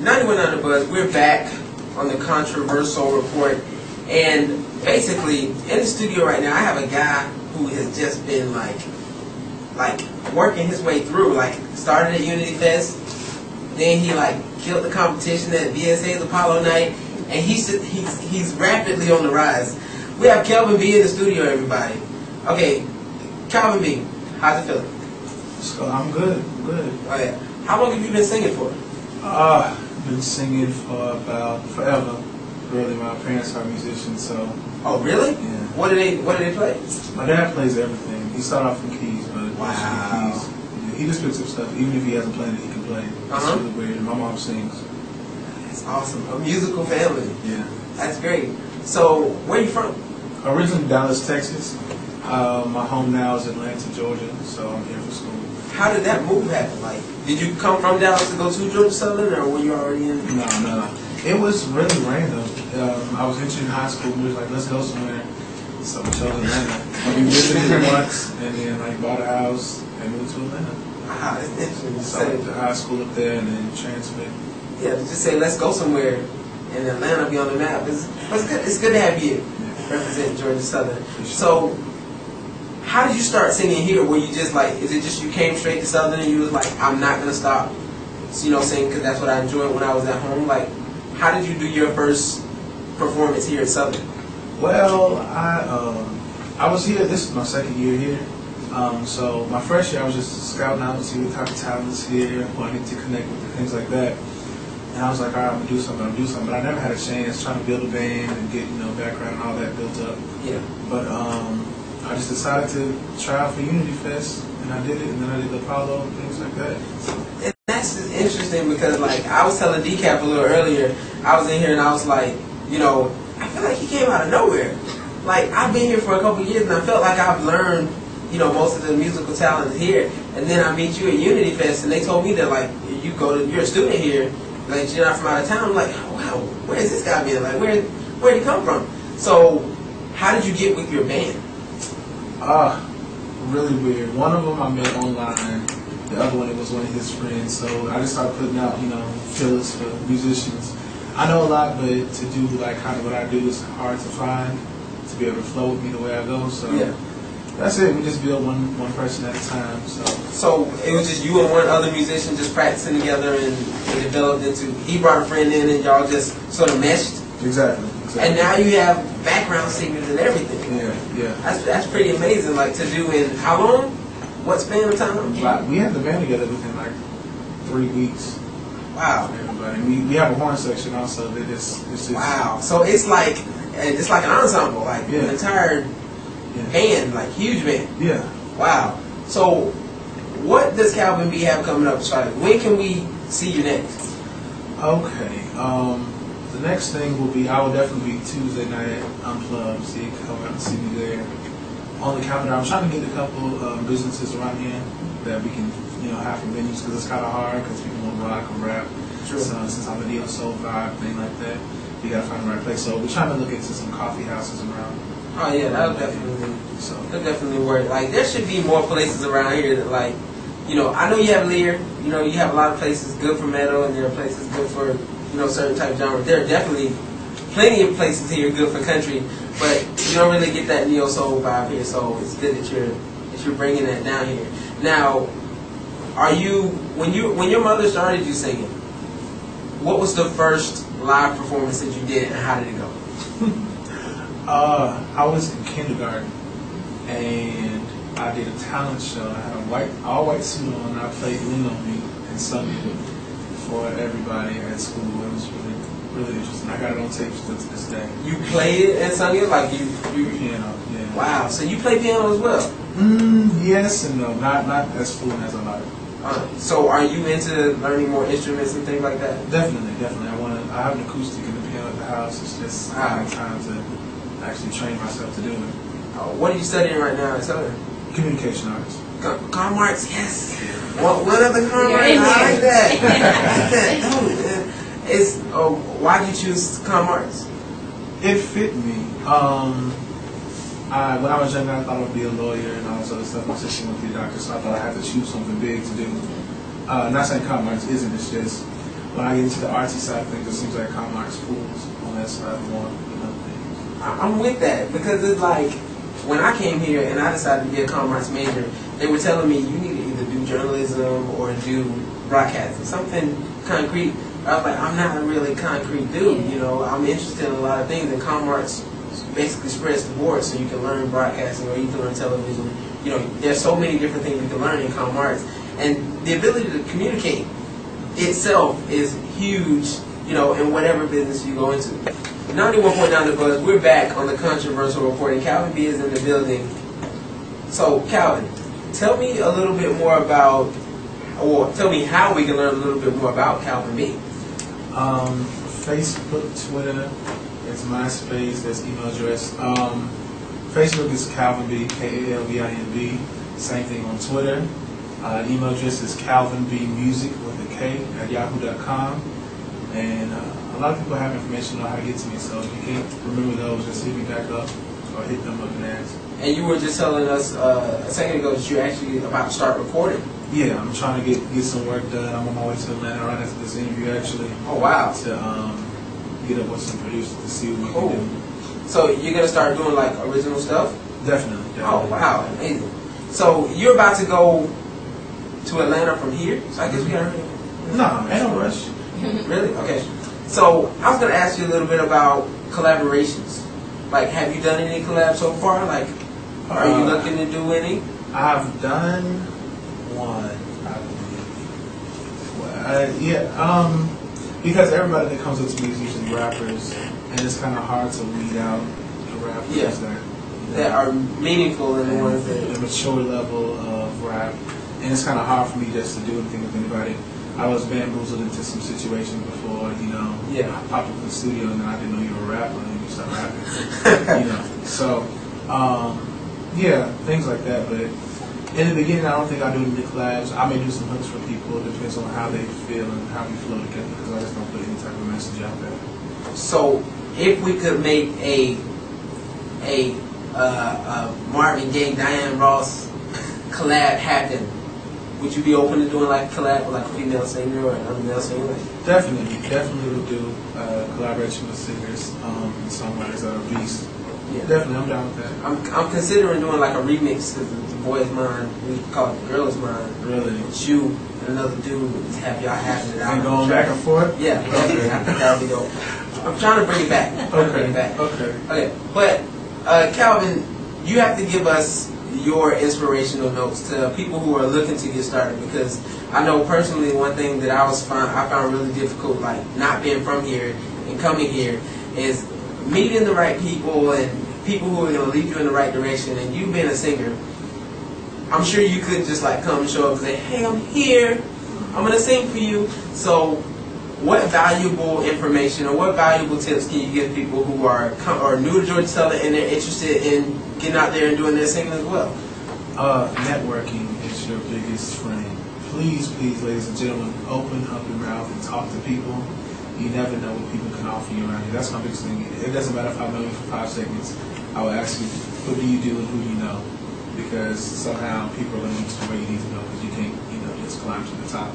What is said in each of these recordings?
91 on the Buzz. We're back on the Controversoul report, and basically in the studio right now, I have a guy who has just been like working his way through. Like started at Unity Fest, then he like killed the competition at VSA's Apollo Night, and he's rapidly on the rise. We have Kalvin B in the studio, everybody. Okay, Kalvin B, how's it feeling? So I'm good. Good. Oh yeah. How long have you been singing for? Been singing for about forever. Really, my parents are musicians, so. Oh really? Yeah. What do they play? My dad plays everything. He started off from keys, but wow. Keys. He just picks up stuff. Even if he hasn't played it, he can play. It's really weird. My mom sings. That's awesome. A musical family. Yeah. That's great. So, where are you from? Originally Dallas, Texas. My home now is Atlanta, Georgia, so I'm here for school. How did that move happen? Like, did you come from Dallas to go to Georgia Southern, or were you already in? No. It was really random. I was entering high school, and we was like, let's go somewhere. So we chose Atlanta. We visited it once, and then like bought a house and moved to Atlanta. Wow, that's interesting. So I went to high school up there and then transferred. Yeah, just say let's go somewhere, and Atlanta be on the map. It's good. It's good to have you represent Georgia Southern. Sure. So, how did you start singing here? Were you just like, is it just you came straight to Southern and you was like, I'm not gonna stop, singing because that's what I enjoyed when I was at home? Like, how did you do your first performance here at Southern? Well, I was here. This is my second year here. So my first year I was just scouting out to see what type of talents here, wanting to connect with and things like that. And I was like, all right, I'm gonna do something. But I never had a chance trying to build a band and get background and all that built up. Yeah. But I just decided to try out for Unity Fest, and I did it. And then I did the Apollo and things like that. And that's just interesting because like I was telling Decaf a little earlier, I was in here and I was like, I feel like he came out of nowhere. Like, I've been here for a couple of years and I felt like I've learned, most of the musical talent here. And then I meet you at Unity Fest and they told me that, like, you're a student here, like, you're not from out of town. I'm like, oh, wow, where's this guy been? Like, where'd he come from? So, how did you get with your band? Really weird. One of them I met online. The other one, it was one of his friends. So I just started putting out, fillers for musicians. I know a lot, but to do like kind of what I do is hard to find, to be able to flow with me the way I go. So yeah. That's it. We just build one person at a time. So it was just you and one other musician just practicing together, and it developed into. He brought a friend in, and y'all just sort of meshed. Exactly. And now you have background singers and everything. Yeah. That's pretty amazing. Like to do in how long? What span of time? We had the band together within like 3 weeks. Wow. Everybody. We have a horn section also. It's just wow. So it's like an ensemble, like an entire band, like huge band. Yeah. Wow. So what does Kalvin B have coming up? Like, when can we see you next? Okay. The next thing will be, I will definitely be Tuesday night at Unplugged. So you can come out and see me there. On the calendar, I'm trying to get a couple businesses around here that we can, have for venues because it's kind of hard because people want rock or rap. True. So since I'm a neo soul vibe thing like that, you gotta find the right place. So we're trying to look into some coffee houses around. Oh yeah, that'll definitely work. Like there should be more places around here that like, I know you have Lear. You have a lot of places good for metal, and there are places good for certain type of genre. There are definitely plenty of places here good for country, but you don't really get that neo soul vibe here. So it's good that you're bringing that down here. Now, when your mother started you singing, what was the first live performance that you did, and how did it go? I was in kindergarten, and I did a talent show. I had a all white suit on, and I played Lean on Me and sung it for everybody at school. It was really interesting. I got it on tape still to this day. You played it and sung it like you piano, yeah. Wow, so you play piano as well? Yes and no, not as fluent as I like. So are you into learning more instruments and things like that? Definitely. I have an acoustic in the piano at the house. It's just having time to actually train myself to do it. What are you studying right now at Southern? Communication arts. Com arts, yes. What other com arts? I like that. Why did you choose com arts? It fit me. When I was younger, I thought I would be a lawyer and all this other stuff. My sister wanted to be a doctor, so I thought I had to choose something big to do. Not saying com arts isn't, it's just when I get into the artsy side of things, it seems like Commark's fools on that side more than other things. I'm with that because it's like when I came here and I decided to be a commerce major, they were telling me you need to either do journalism or do broadcasting, something concrete. I was like, I'm not a really concrete dude, you know. I'm interested in a lot of things, and commerce basically spreads the board, so you can learn broadcasting or you can learn television. You know, there's so many different things you can learn in commerce, and the ability to communicate itself is huge, you know, in whatever business you go into. 91.9 The Buzz, we're back on the Controversoul Report, and Kalvin B is in the building. So, Kalvin, tell me a little bit more about, or tell me how we can learn a little bit more about Kalvin B. Facebook, Twitter, that's MySpace, that's email address. Facebook is Kalvin B, Kalvin. Same thing on Twitter. Email address is kalvinbmusic with a K at yahoo.com. And a lot of people have information on how to get to me, so if you can't remember those, just hit me back up or hit them up and ask. And you were just telling us a second ago that you're actually about to start recording. Yeah, I'm trying to get some work done. I'm on my way to Atlanta right after this interview, actually. Oh, wow. To get up with some producers to see what we can do. So you're going to start doing, like, original stuff? Definitely. Oh, wow. Amazing. So you're about to go to Atlanta from here? So I guess we got to... No, ain't no rush. Really? Okay. So I was going to ask you a little bit about collaborations. Like, have you done any collabs so far? Like, are you looking to do any? I've done one, I believe. Because everybody that comes up to me is usually rappers, and it's kind of hard to weed out the rappers that are meaningful and the ones that... the mature level of rap. And it's kind of hard for me just to do anything with anybody. I was bamboozled into some situations before, you know. Yeah. I popped up in the studio and then I didn't know you were a rapper, and then you start rapping. You know. So, things like that. But in the beginning, I don't think I do any collabs. I may do some hooks for people. It depends on how they feel and how we flow together, because I just don't put any type of message out there. So, if we could make a Marvin Gaye, Diane Ross collab happen, would you be open to doing like a collab with like a female singer or another male singer? Definitely would do collaboration with singers and songwriters that are beasts. Yeah. Definitely, I'm down with that. I'm considering doing like a remix because the boy is mine. We call it the girl is mine. Really? It's you and another dude. Just have y'all having it out. And going back and forth? Yeah. Okay. I think that'll be dope. I'm trying to bring it back. Okay. But Kalvin, you have to give us your inspirational notes to people who are looking to get started, because I know personally one thing that I found really difficult, like not being from here and coming here, is meeting the right people and people who are going to lead you in the right direction. And you being a singer, I'm sure you couldn't just like come and show up and say, hey, I'm here, I'm going to sing for you. So what valuable information or what valuable tips can you give people who are new to Georgia Southern and they're interested in getting out there and doing their singing as well? Networking is your biggest friend. Please, ladies and gentlemen, open up your mouth and talk to people. You never know what people can offer you around here. That's my biggest thing. It doesn't matter if I know you for 5 seconds. I will ask you, what do you do and who you know? Because somehow people are going to lead you to where you need to go, because you can't, just climb to the top.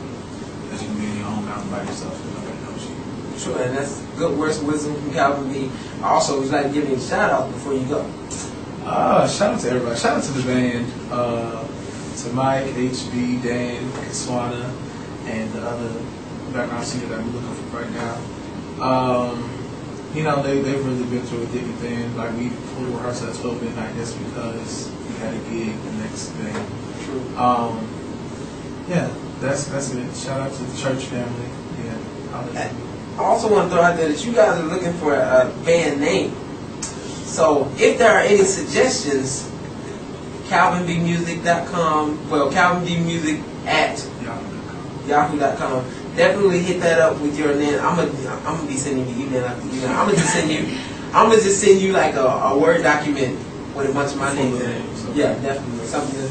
Because you can be in your own mountain by yourself and nobody knows you. Sure, and that's good words of wisdom from Kalvin B. Also, would you like to give me a shout out before you go? Shout out to everybody. Shout out to the band, to Mike, HB, Dan, Kaswana, and the other background singer that I'm looking for right now. They've really been through a thick and thin. Like, we pulled rehearsal at 12 midnight just because we had a gig the next day. That's it. Shout out to the church family. Yeah. I also want to throw out there that you guys are looking for a band name. So if there are any suggestions, KalvinBmusic.com, KalvinBmusic at yahoo.com. Definitely hit that up with your name. I'm gonna be sending you email after email. I'm gonna just send you like a Word document with a bunch of my names in it. Yeah, definitely something to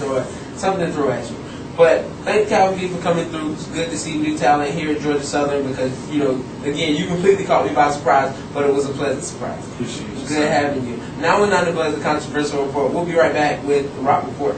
throw at you. But thank Kalvin B for coming through. It's good to see new talent here at Georgia Southern, because again, you completely caught me by surprise, but it was a pleasant surprise. Appreciate you. Good having you. Now we're not the Buzz, the Controversoul Report. We'll be right back with the Rock Report.